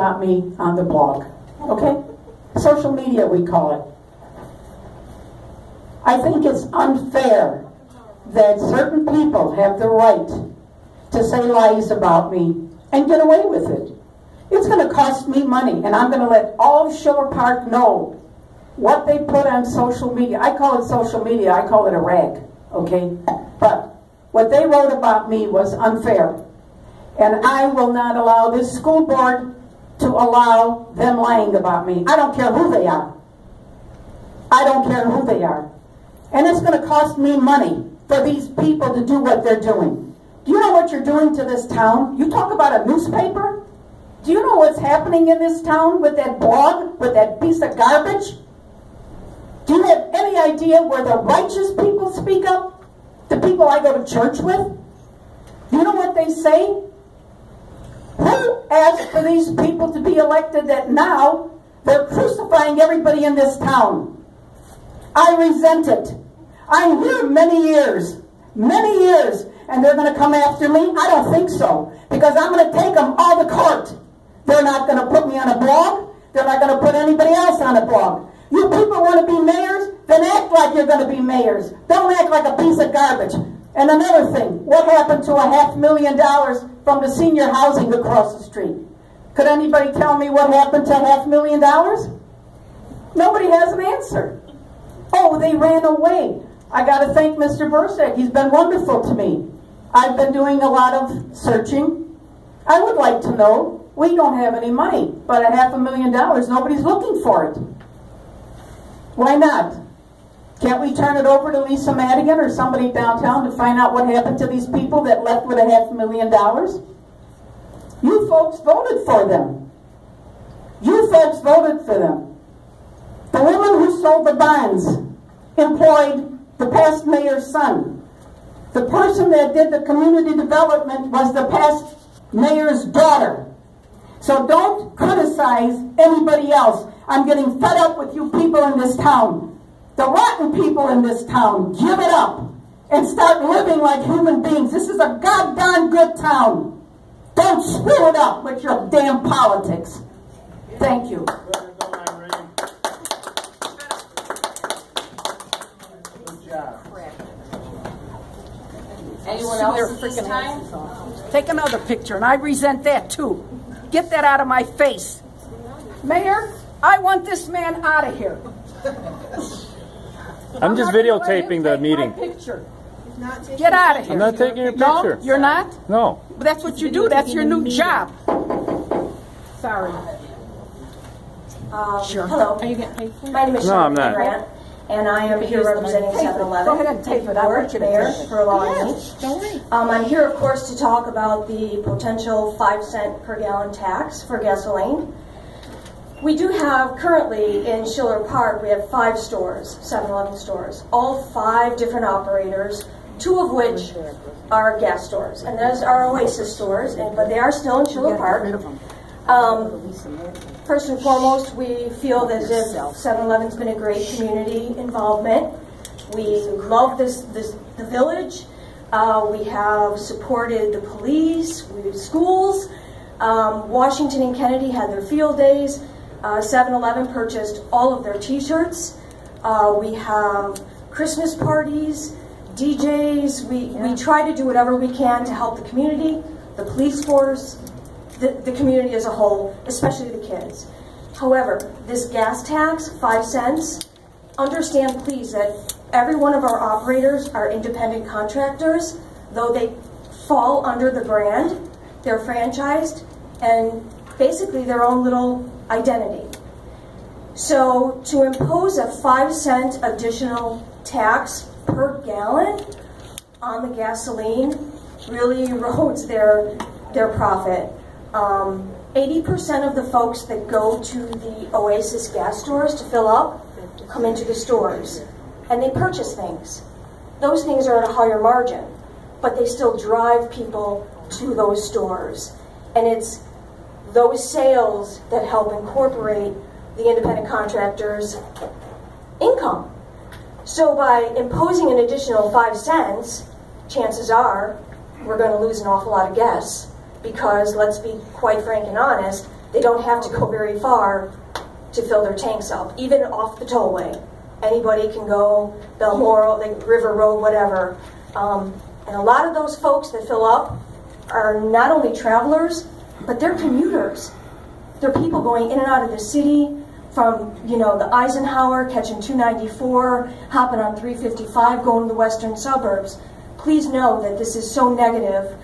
about me on the blog. Okay? Social media, we call it. I think it's unfair that certain people have the right to say lies about me and get away with it. It's going to cost me money, and I'm going to let all of Schiller Park know what they put on social media. I call it social media. I call it a rag. Okay? But what they wrote about me was unfair. And I will not allow this school board to allow them lying about me. I don't care who they are. I don't care who they are. And it's going to cost me money for these people to do what they're doing. Do you know what you're doing to this town? You talk about a newspaper? Do you know what's happening in this town with that blog, with that piece of garbage? Do you have any idea where the righteous people speak up? The people I go to church with? Do you know what they say? Who asked for these people to be elected that now they're crucifying everybody in this town? I resent it. I'm here many years, and they're going to come after me? I don't think so, because I'm going to take them all to court. They're not going to put me on a blog. They're not going to put anybody else on a blog. You people want to be mayors? Then act like you're going to be mayors. Don't act like a piece of garbage. And another thing, what happened to $500,000 from the senior housing across the street? Could anybody tell me what happened to $500,000? Nobody has an answer. Oh, they ran away. I got to thank Mr. Bursack. He's been wonderful to me. I've been doing a lot of searching. I would like to know. We don't have any money, but $500,000, nobody's looking for it. Why not? Can't we turn it over to Lisa Madigan or somebody downtown to find out what happened to these people that left with $500,000? You folks voted for them. You folks voted for them. The woman who sold the bonds employed the past mayor's son. The person that did the community development was the past mayor's daughter. So don't criticize anybody else. I'm getting fed up with you people in this town. The rotten people in this town, give it up and start living like human beings. This is a goddamn good town. Don't screw it up with your damn politics. Thank you. Anyone else this time? Take another picture, and I resent that too. Get that out of my face. Mayor, I want this man out of here. I'm just videotaping the meeting. Get out of here. I'm not taking your picture. No, you're not? No. But that's what you do. That's your new job. Sorry. Sure. Hello. Are you getting paid for it? My name is I'm not. Grant, and I am here representing 7-Eleven. Go ahead and tape it. I want you to Mayor for allowing me. Don't worry. I'm here, of course, to talk about the potential 5-cent per gallon tax for gasoline. We do have currently in Schiller Park, we have 5 stores, 7-Eleven stores, all 5 different operators, 2 of which are gas stores, and those are Oasis stores, but they are still in Schiller Park. First and foremost, we feel that 7-Eleven's been a great community involvement. We love the village. We have supported the police, schools. Washington and Kennedy had their field days. 7-Eleven purchased all of their t-shirts. We have Christmas parties, DJs. We try to do whatever we can to help the community, the police force, the community as a whole, especially the kids. However, this gas tax, 5 cents, understand please that every one of our operators are independent contractors, though they fall under the brand, they're franchised, and basically their own little identity. So to impose a 5-cent additional tax per gallon on the gasoline really erodes their profit. 80% of the folks that go to the Oasis gas stores to fill up come into the stores and they purchase things. Those things are at a higher margin, but they still drive people to those stores. And it's those sales that help incorporate the independent contractors' income. So by imposing an additional 5 cents, chances are we're going to lose an awful lot of guests because, let's be quite frank and honest, they don't have to go very far to fill their tanks up, even off the tollway. Anybody can go, Balmoral, River Road, whatever. And a lot of those folks that fill up are not only travelers, but they're commuters. They're people going in and out of the city from, you know, the Eisenhower, catching 294, hopping on 355, going to the western suburbs. Please know that this is so negative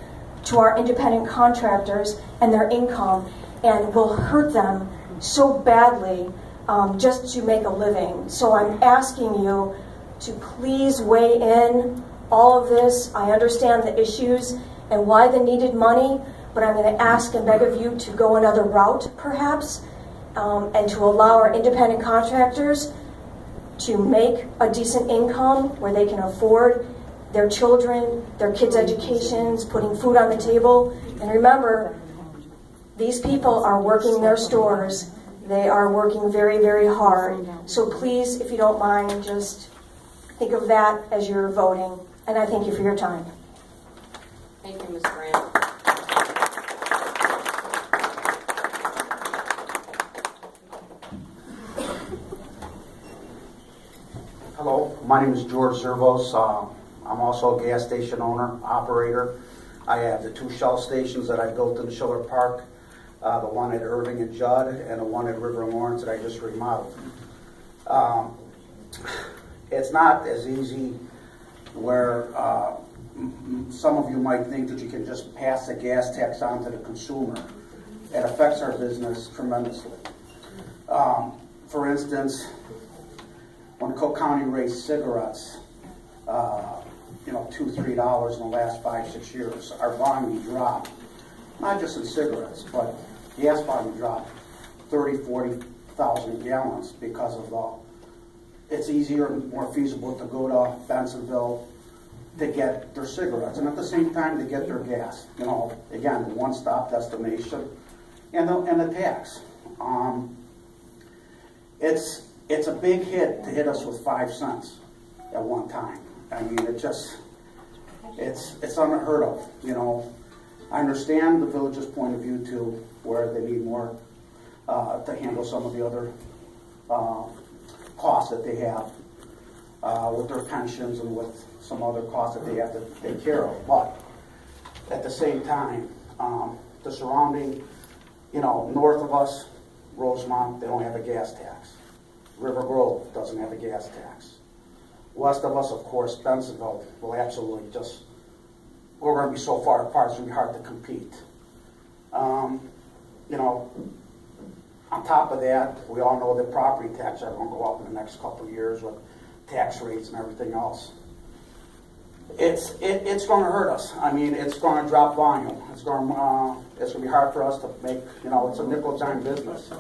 to our independent contractors and their income, and will hurt them so badly just to make a living. So I'm asking you to please weigh in all of this. I understand the issues and why the needed money, but I'm going to ask and beg of you to go another route, perhaps, and to allow our independent contractors to make a decent income where they can afford their children, their kids' educations, putting food on the table. And remember, these people are working their stores. They are working very, very hard. So please, if you don't mind, just think of that as you're voting. And I thank you for your time. Thank you, Ms. Grant. Hello, my name is George Zervos. I'm also a gas station owner, operator. I have the 2 Shell stations that I built in Schiller Park, the one at Irving and Judd, and the one at River and Lawrence that I just remodeled. It's not as easy where some of you might think that you can just pass the gas tax on to the consumer. It affects our business tremendously. For instance, when Cook County raised cigarettes, $2, $3 in the last 5-6 years, our volume dropped. Not just in cigarettes, but gas volume dropped 30, 40,000 gallons because of it's easier and more feasible to go to Bensonville to get their cigarettes, and at the same time to get their gas. Again, the one-stop destination, and the tax. It's a big hit to hit us with 5 cents at one time. I mean, it's unheard of. I understand the village's point of view too, where they need more to handle some of the other costs that they have with their pensions and with some other costs that they have to take care of. But at the same time, the surrounding, north of us, Rosemont, they don't have a gas tax. River Grove doesn't have a gas tax. West of us, of course, Bensonville will absolutely we're going to be so far apart, it's going to be hard to compete. On top of that, we all know that property tax are going to go up in the next couple of years with tax rates and everything else. It's going to hurt us. I mean, it's going to drop volume. It's going to be hard for us to make, it's a nickel-dime business.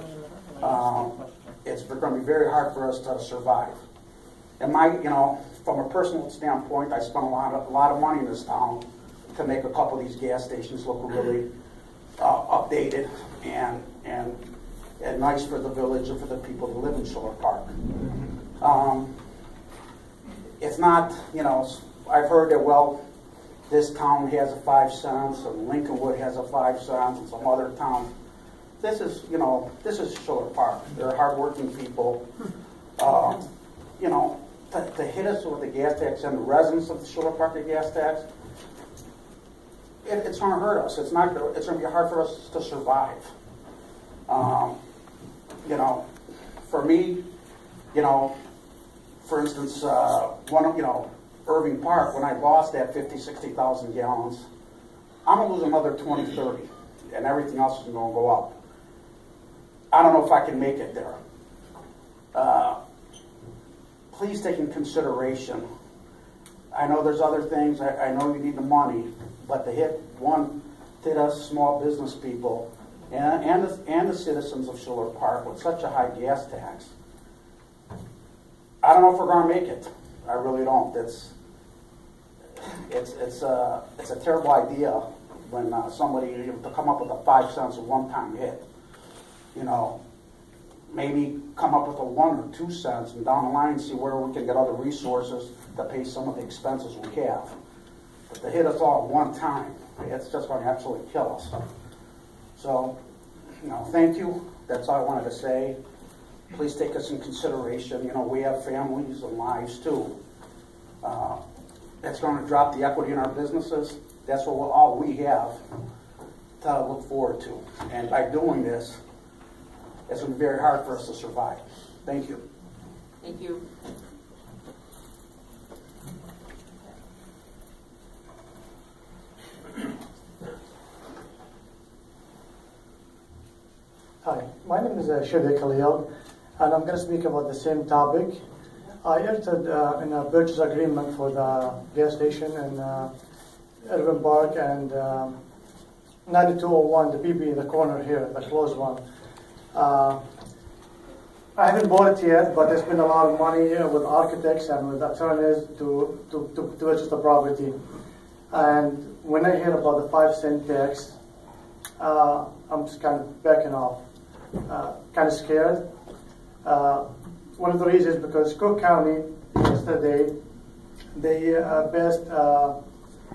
It's going to be very hard for us to survive. And from a personal standpoint, I spent a lot of money in this town to make a couple of these gas stations look really updated and nice for the village and for the people who live in Schiller Park. It's not, I've heard that, this town has a 5 cents and Lincolnwood has a 5 cents and some other town. This is Schiller Park. They're hardworking people. To hit us with the gas tax and the residents of the Schiller Park the gas tax, it's going to hurt us. It's going to be hard for us to survive. For me, for instance, Irving Park, when I lost that 50, 60,000 gallons, I'm going to lose another 20, 30, and everything else is going to go up. I don't know if I can make it there. Please take in consideration. I know there's other things. I know you need the money, but to hit us small business people and the citizens of Schiller Park with such a high gas tax, I don't know if we're going to make it. I really don't. It's a terrible idea when somebody to come up with a 5 cents a one-time hit. Maybe come up with a 1 or 2 cents and down the line see where we can get other resources to pay some of the expenses we have. But to hit us all at one time, it's just going to absolutely kill us. So thank you. That's all I wanted to say. Please take us in consideration. We have families and lives too. That's going to drop the equity in our businesses. That's all we have to look forward to. And by doing this, it's going to be very hard for us to survive. Thank you. Thank you. Hi, my name is Shadi Khalil, and I'm going to speak about the same topic. I entered in a purchase agreement for the gas station in Irving Park and 9201, the PB in the corner here, the closed one. I haven't bought it yet, but there's been a lot of money with architects and with attorneys to purchase the property. And when I hear about the 5-cent tax, I'm just kind of backing off. Kind of scared. One of the reasons is because Cook County yesterday they passed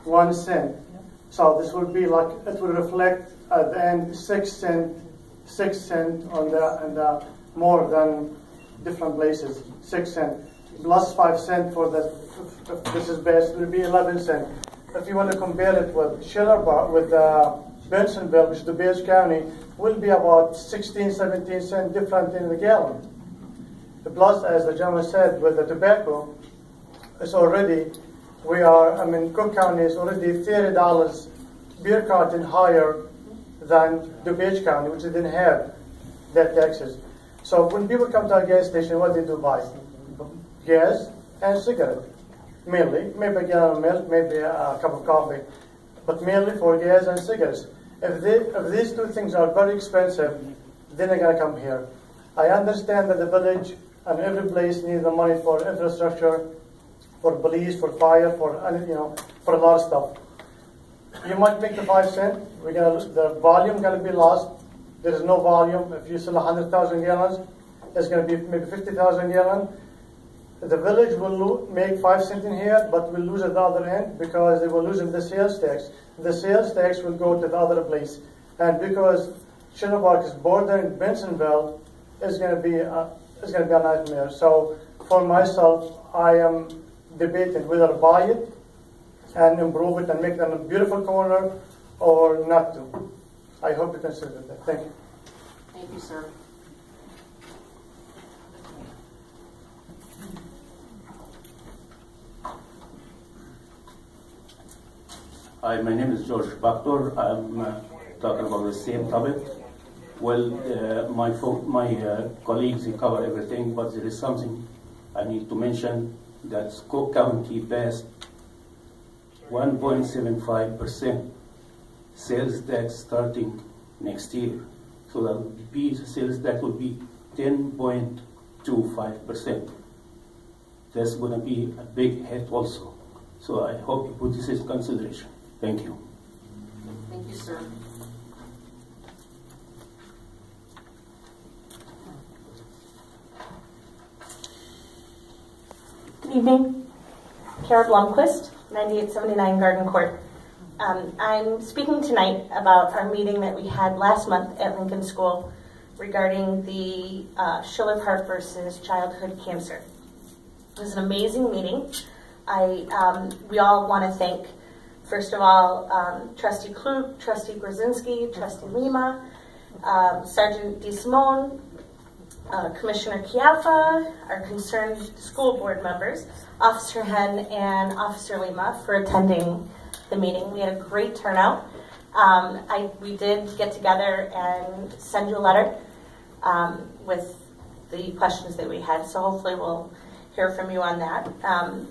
1 cent, so this would be like it would reflect at the end 6 cent on the more than different places 6 cent plus 5 cent for the if this is passed it would be 11 cent. If you want to compare it with Schiller with Bensonville, which is DuPage County, will be about 16, 17 cents different in the gallon. The plus, as the gentleman said, with the tobacco, it's already, Cook County is already $30 beer carton higher than DuPage County, which didn't have that taxes. So when people come to our gas station, what they do buy? Gas and cigarette, mainly. Maybe a gallon of milk, maybe a cup of coffee, but mainly for gas and cigarettes. If these two things are very expensive, then they're going to come here. I understand that the village and every place needs the money for infrastructure, for police, for fire, for a lot of stuff. You might make the 5 cent. The volume going to be lost. There is no volume. If you sell 100,000 gallons, it's going to be maybe 50,000 gallons. The village will make 5 cents in here, but will lose at the other end because they will lose the sales tax. The sales tax will go to the other place, and because Schiller Park is bordering Bensonville, it's going to be a nightmare. So for myself, I am debating whether to buy it and improve it and make it a beautiful corner or not to. I hope you consider that. Thank you. Thank you, sir. Hi, my name is George Bactor. I'm talking about the same topic. Well, my colleagues cover everything, but there is something I need to mention that Cook County passed 1.75% sales tax starting next year. So that would be sales tax would be 10.25%. That's going to be a big hit also. So I hope you put this in consideration. Thank you. Thank you, sir. Good evening. Kara Blomquist, 9879 Garden Court. I'm speaking tonight about our meeting that we had last month at Lincoln School regarding the Schiller Park versus childhood cancer. It was an amazing meeting. We all want to thank, first of all, Trustee Klug, Trustee Brzezinski, Trustee Lima, Sergeant DeSimone, Commissioner Chiaffa, our concerned school board members, Officer Hen, and Officer Lima for attending the meeting. We had a great turnout. We did get together and send you a letter with the questions that we had, so hopefully we'll hear from you on that.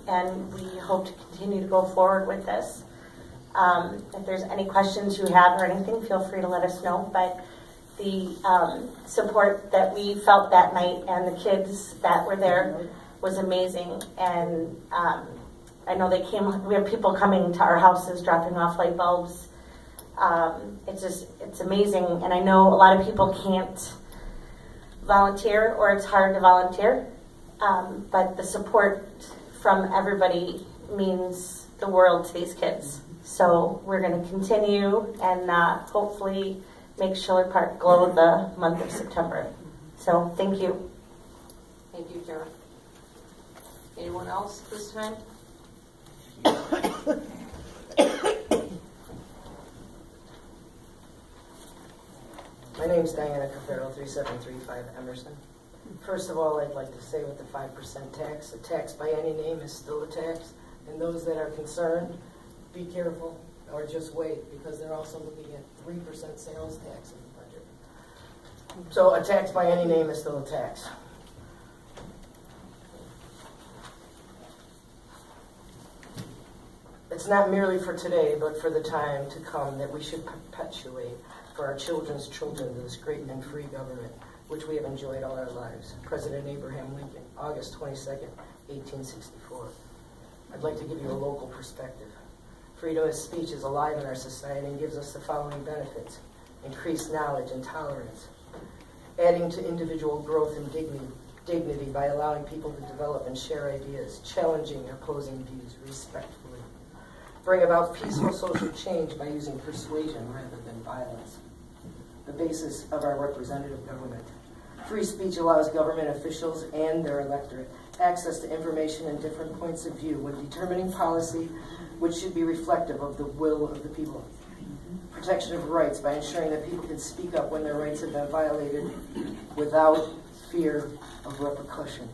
And we hope to continue to go forward with this. If there's any questions you have or anything, feel free to let us know. But the support that we felt that night and the kids that were there was amazing. And I know we have people coming to our houses dropping off light bulbs. It's amazing. And I know a lot of people can't volunteer, or it's hard to volunteer. But the support from everybody means the world to these kids. So we're going to continue and hopefully make Schiller Park glow the month of September. So thank you. Thank you, Kara. Anyone else this time? My name's Diana Cafaro, 3735 Emerson. First of all, I'd like to say with the 5% tax, a tax by any name is still a tax. And those that are concerned, be careful or just wait, because they're also looking at 3% sales tax in the budget. So a tax by any name is still a tax. It's not merely for today, but for the time to come that we should perpetuate for our children's children this great and free government, which we have enjoyed all our lives. President Abraham Lincoln, August 22nd, 1864. I'd like to give you a local perspective. Freedom of speech is alive in our society and gives us the following benefits: increased knowledge and tolerance, adding to individual growth and dignity by allowing people to develop and share ideas, challenging opposing views respectfully, bring about peaceful social change by using persuasion rather than violence. The basis of our representative government. Free speech allows government officials and their electorate access to information and different points of view when determining policy which should be reflective of the will of the people. Protection of rights by ensuring that people can speak up when their rights have been violated without fear of repercussion.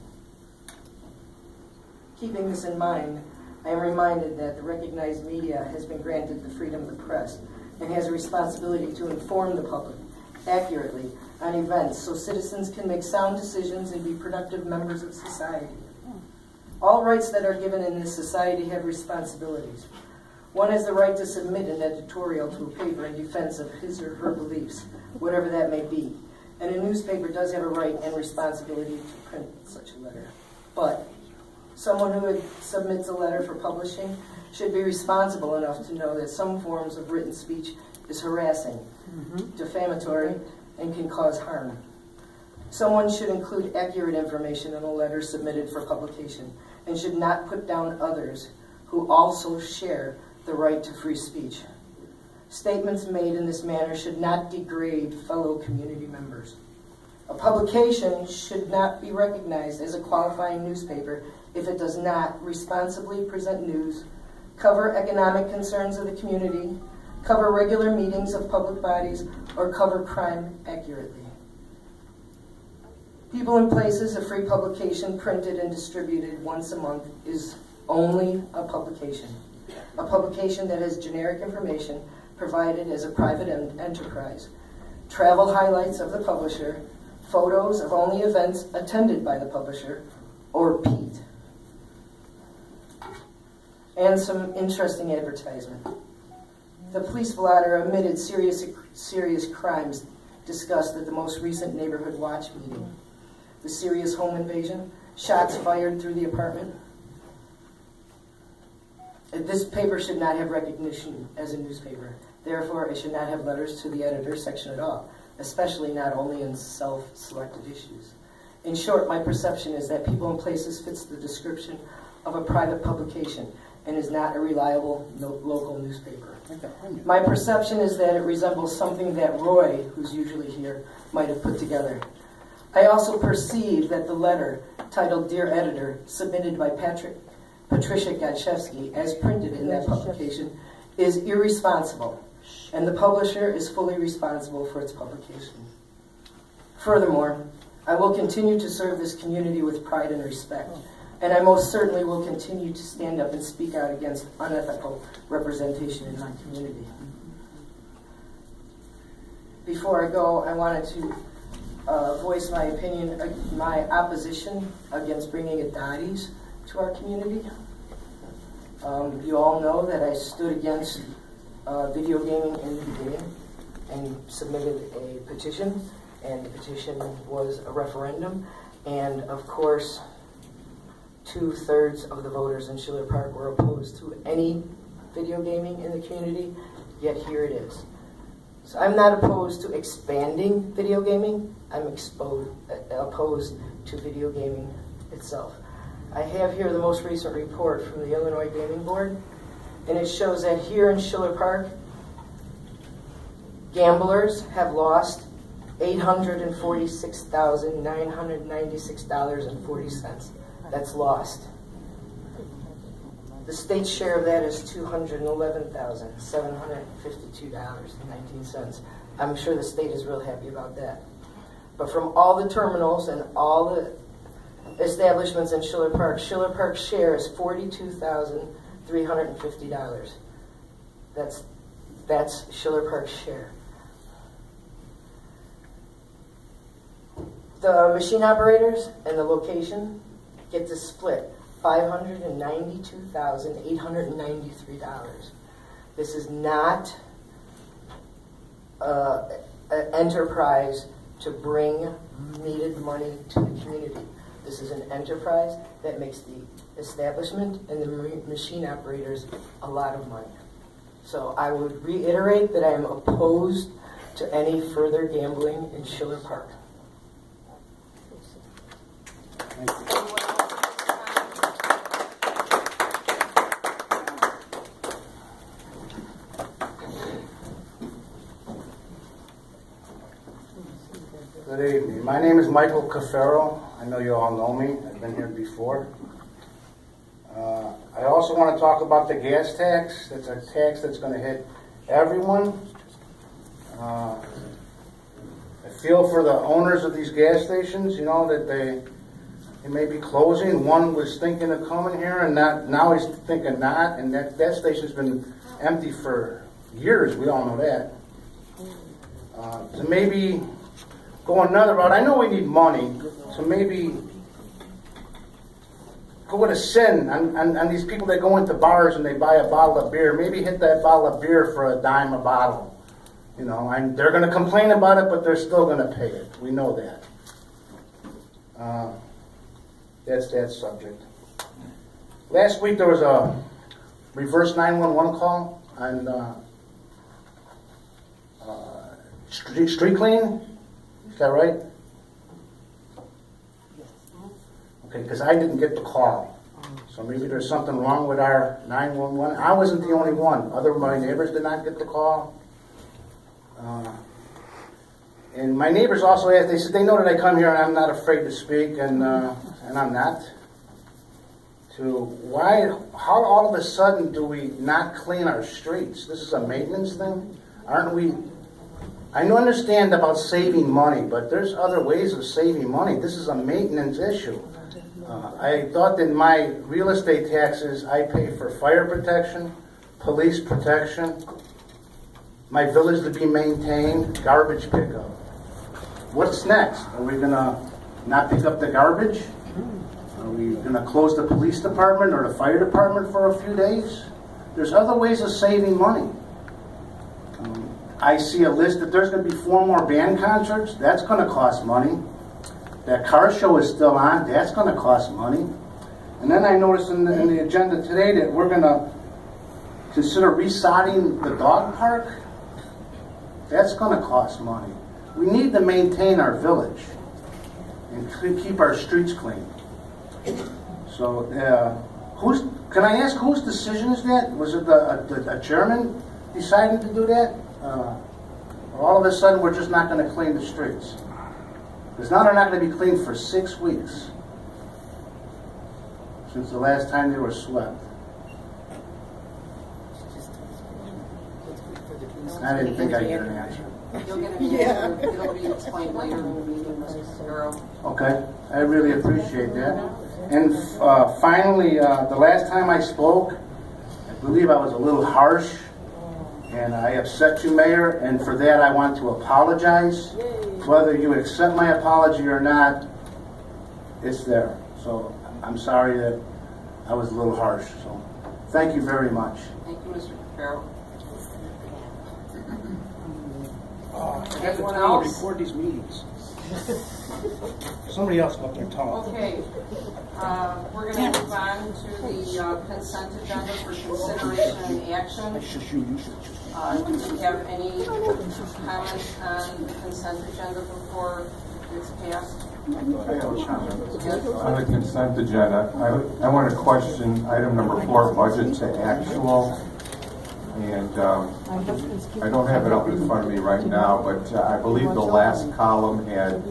Keeping this in mind, I am reminded that the recognized media has been granted the freedom of the press and has a responsibility to inform the public accurately on events so citizens can make sound decisions and be productive members of society. All rights that are given in this society have responsibilities. One has the right to submit an editorial to a paper in defense of his or her beliefs, whatever that may be. And a newspaper does have a right and responsibility to print such a letter. But someone who submits a letter for publishing should be responsible enough to know that some forms of written speech is harassing, defamatory, and can cause harm. Someone should include accurate information in a letter submitted for publication and should not put down others who also share the right to free speech. Statements made in this manner should not degrade fellow community members. A publication should not be recognized as a qualifying newspaper if it does not responsibly present news, cover economic concerns of the community, cover regular meetings of public bodies, or cover crime accurately. People and Places, a free publication printed and distributed once a month, is only a publication that has generic information provided as a private enterprise, travel highlights of the publisher, photos of only events attended by the publisher, or Pete, and some interesting advertisement. The police blotter omitted serious crimes discussed at the most recent Neighborhood Watch meeting. The serious home invasion, shots fired through the apartment. This paper should not have recognition as a newspaper. Therefore, it should not have letters to the editor section at all, especially not only in self-selected issues. In short, my perception is that People and Places fits the description of a private publication and is not a reliable local newspaper. My perception is that it resembles something that Roy, who's usually here, might have put together. I also perceive that the letter, titled Dear Editor, submitted by Patricia Gatchewski, as printed in that publication, is irresponsible, and the publisher is fully responsible for its publication. Furthermore, I will continue to serve this community with pride and respect, and I most certainly will continue to stand up and speak out against unethical representation in my community. Before I go, I wanted to voice my opinion, my opposition against bringing Adadies to our community. You all know that I stood against video gaming in the beginning and submitted a petition, and the petition was a referendum, and of course 2/3 of the voters in Schiller Park were opposed to any video gaming in the community, yet here it is. So I'm not opposed to expanding video gaming, I'm opposed to video gaming itself. I have here the most recent report from the Illinois Gaming Board, and it shows that here in Schiller Park, Gamblers have lost $846,996.40. That's lost. The state's share of that is $211,752.19. I'm sure the state is real happy about that. But from all the terminals and all the establishments in Schiller Park's share is $42,350. That's Schiller Park's share. The machine operators and the location get to split $592,893. This is not an enterprise to bring needed money to the community. This is an enterprise that makes the establishment and the machine operators a lot of money. So I would reiterate that I am opposed to any further gambling in Schiller Park. Good evening. My name is Michael Cafaro. I know you all know me. I've been here before. I also want to talk about the gas tax. That's a tax that's going to hit everyone. I feel for the owners of these gas stations, you know, that they may be closing. One was thinking of coming here, and now he's thinking not, and that station's been empty for years. We all know that. So maybe go another route. I know we need money, so maybe go with a sin on these people that go into bars and they buy a bottle of beer. Maybe hit that bottle of beer for $0.10 a bottle. You know, and they're going to complain about it, but they're still going to pay it. We know that. That's that subject. Last week there was a reverse 911 call on street cleaning. Is that right? Okay, because I didn't get the call. So maybe there's something wrong with our 911. I wasn't the only one. Other of my neighbors did not get the call. And my neighbors also asked, they said they know that I come here and I'm not afraid to speak, and I'm not. How all of a sudden do we not clean our streets? This is a maintenance thing? Aren't we? I understand about saving money, but there's other ways of saving money. This is a maintenance issue. I thought that my real estate taxes, I pay for fire protection, police protection, my village to be maintained, garbage pickup. What's next? Are we going to not pick up the garbage? Are we going to close the police department or the fire department for a few days? There's other ways of saving money. I see a list that there's going to be 4 more band concerts. That's going to cost money. That car show is still on. That's going to cost money. And then I noticed in the agenda today that we're going to consider resodding the dog park. That's going to cost money. We need to maintain our village and keep our streets clean. So, can I ask whose decision is that? Was it a chairman deciding to do that? Or all of a sudden we're just not going to clean the streets? Because now they're not going to be cleaned for 6 weeks since the last time they were swept. I didn't think I'd get an answer. You'll get an answer. It'll be explained later in the meeting, Mr. Seguro. Okay, I really appreciate that. And finally, the last time I spoke, I believe I was a little harsh, and I upset you, Mayor, and for that I want to apologize. Whether you accept my apology or not, it's there. So I'm sorry that I was a little harsh. So thank you very much. Thank you, Mr. Farrell. Anyone else? Record these meetings. Somebody else up there talking. Okay. We're going to move on to the consent agenda for consideration and action. Do you have any comments on the consent agenda before it's passed? On the consent agenda, I want to question item number 4, budget to actual. I And I don't have it up in front of me right now, but I believe the last column had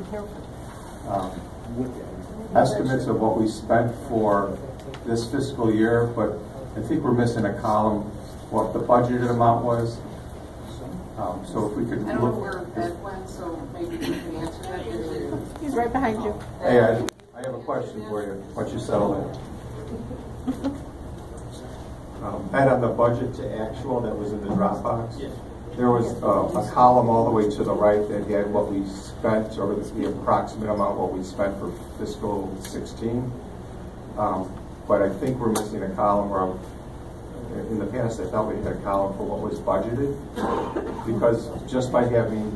estimates of what we spent for this fiscal year, but I think we're missing a column, what the budgeted amount was. So if we could I don't know look. where Ed went, so maybe you can answer that. He's right behind you. Hey, Ed, I have a question for you, once you settle in. Ed, on the budget to actual that was in the Dropbox, there was a column all the way to the right that had what we spent, or the approximate amount what we spent for fiscal 16. But I think we're missing a column where, in the past, I thought we had a column for what was budgeted, because just by having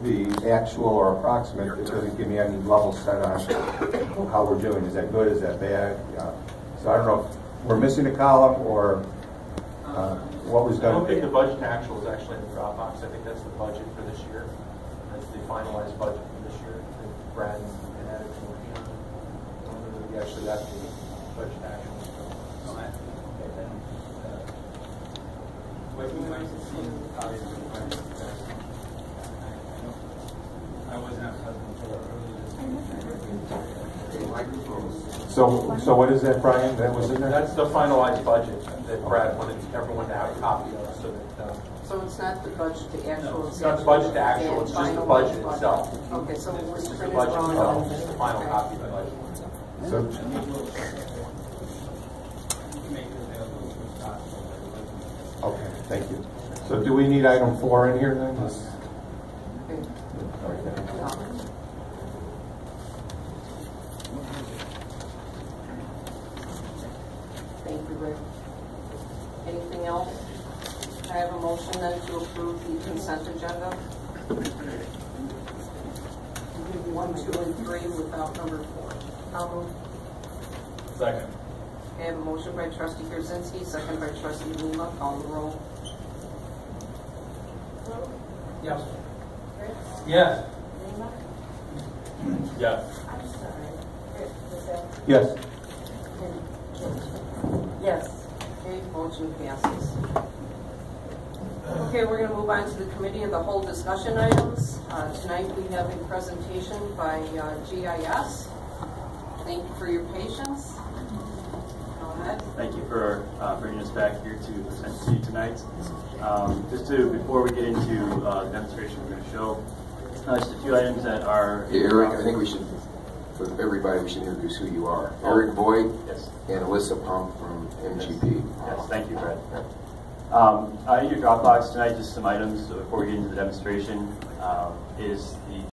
the actual or approximate, it doesn't give me any level set on how we're doing. Is that good? Is that bad? So I don't know if we're missing a column or what was done. I don't think the budget to actual is actually in the Dropbox. I think that's the budget for this year. That's the finalized budget for this year that Brad and Ed are working on. I don't know that we actually got the budget to actual. What we might see is obviously I was not present until early this So what is that, Brian? That was in there? That's the finalized budget that Brad wanted everyone to have a copy of. So it's not the budget to actual. It's not the budget to actual, it's just the budget itself. Okay, so it was It's the printed budget wrong. itself, it's the final copy of the budget. So, okay, thank you. So do we need item 4 in here then? Thank you, Rick. Anything else? I have a motion then to approve the consent agenda. 1, 2, and 3 without number 4. I'll move. Second. I have a motion by trustee Gerzinski, second by trustee Lima. Call the roll. Yes. Yes. Yes. Yes. Yes. Okay, motion passes. Okay, we're going to move on to the committee of the whole discussion items. Tonight we have a presentation by GIS. Thank you for your patience. Thank you for bringing us back here to present to you tonight. Before we get into the demonstration we're going to show, just a few items that are... Hey, Eric, I think we should, for everybody, we should introduce who you are. Eric Boyd and Alyssa Pump from MGP. Yes, thank you, Fred. In your Dropbox tonight, just some items before we get into the demonstration, is the